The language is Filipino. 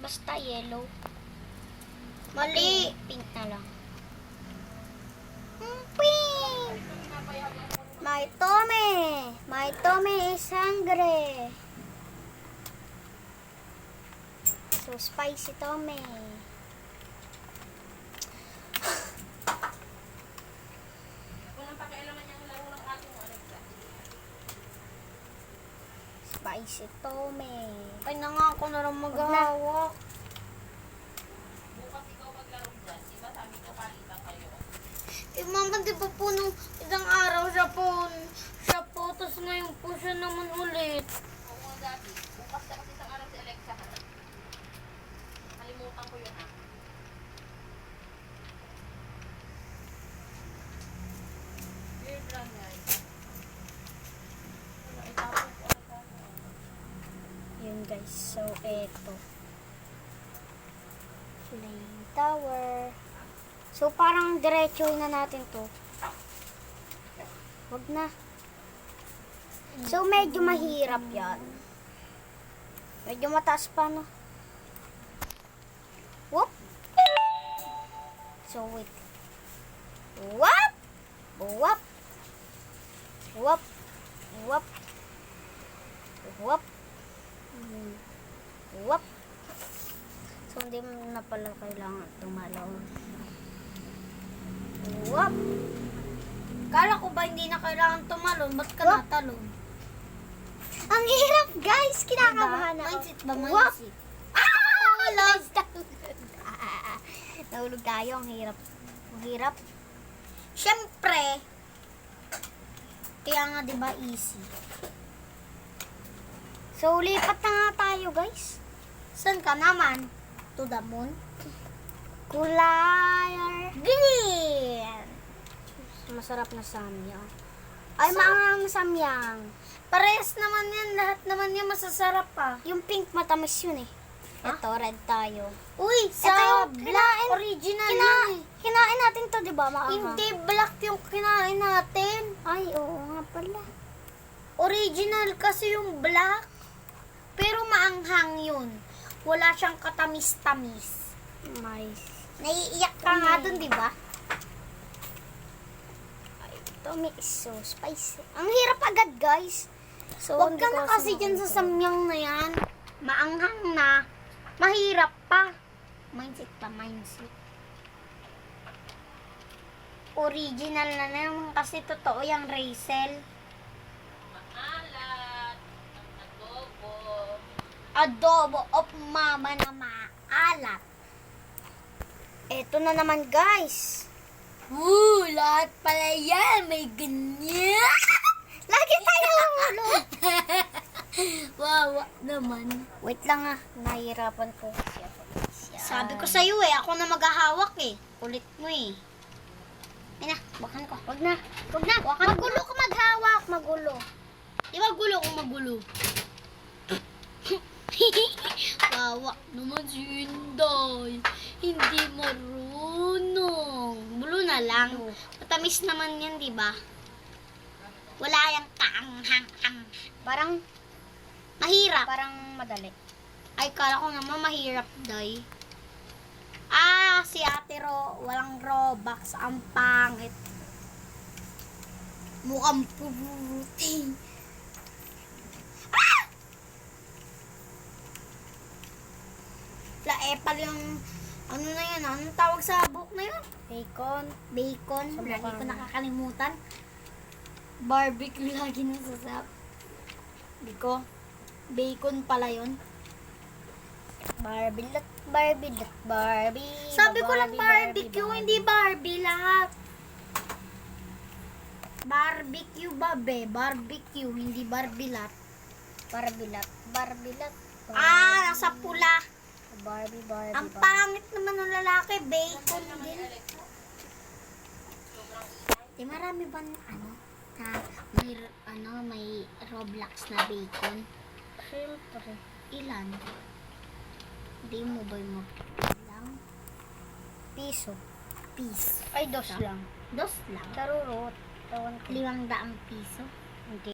Basta yellow. Mali. Pink na lang. Pink. May tome. May tome sangre. So spicy tome. Spicy tome. Ay, nangako na lang maghahawak. Bukas ikaw maglaro dyan. Diba sabi ko palitan kayo? Eh, mama, di ba po nung isang araw siya po, tapos ngayon po siya naman ulit. Oo nga gabi. Bukas na kasi isang araw si Alexa. Kalimutan ko yun ha. Weird lang guys. Wala, itapon ko. Yun guys. So eto. Flame tower. So parang diretsohin na natin to. Wag na. So medyo mahirap yan. Medyo mataas pa, no? Whoop! So wait. Whoop! Whoop! Whoop! Whoop! Whoop! Whoop! So hindi mo na pala kailangan tumalaw. Whoop! Kala ko ba hindi na kailangan tumalon? Ba't ka Wap. natalon? Ang hirap, guys! Kinakabahan ako. Mindset ba? Whoop! Mindset. Ah! Lost! Nahulog tayo. Ang hirap. Ang hirap. Siyempre, kaya nga di ba easy? So, lipat na nga tayo, guys. Saan ka naman? To the moon? Kulay Green! masarap na samyang. Ay, maangang na samyang. Parehas naman yan. Lahat naman yan masasarap pa. Yung pink matamis yun eh. Ah? Ito, red tayo. Uy, Ito sa yung black original yan eh. Kinain natin to, di ba? Maanghang. Hindi black yung kinain natin. Ay, oo nga pala. Original kasi yung black. Pero maanghang yun. Wala siyang katamis-tamis. May Naiiyak ka nga dun, di ba? Tommy is so spicy. Ang hirap agad, guys. So, Huwag hindi ka na ko kasi dyan sa samyang na yan. Maanghang na. Mahirap pa. Mindset pa, mindset. Original na naman kasi totoo yung Racel. Maalat. Ang adobo. Adobo of mama na maalat. Eto na naman, guys. Lahat pala yan. May ganyan. Lagi tayo ulo. Wawa naman. Wait lang ah. Nahihirapan ko. Sabi ko sa'yo eh, ako na maghahawak eh. Kulit mo eh. Ay na, bakan ko. Wag na. Wag na. Magulo ka maghawak. Magulo. Di ba gulo kung magulo? Wawa naman si Inday. Hindi marunong. Bulo na lang. Matamis naman yan, di ba? Wala yung kaanghang-ang. Parang Mahirap. madali. Ay, kala ko naman mahirap, Day. Si Ate walang Robux. Ang pangit. Mukhang pubuti. Epal yung, ano na yun, anong tawag sa book na yun? Bacon. Bacon. Sa Lagi mukha ko na. nakakalimutan. Barbecue lagi nasasap. Hindi ko. Bacon pala yun. Barbie lot. Barbie lot. Barbie. Sabi ko lang Barbie, barbecue, Barbie. hindi Barbie lahat. Barbecue ba be? Barbecue, hindi Barbie lahat. Barbie lot. Barbie lot. Nasa pula. Barbie, Barbie. Ang Barbie. pangit naman ng lalaki, bacon din. Di marami ba may Roblox na bacon? Siyempre. Ilan? Hindi mo ba mo lang? Piso. Piso. Ay, dos lang. Dos lang. Tarurot. Tawan ko. 500 piso. Hindi.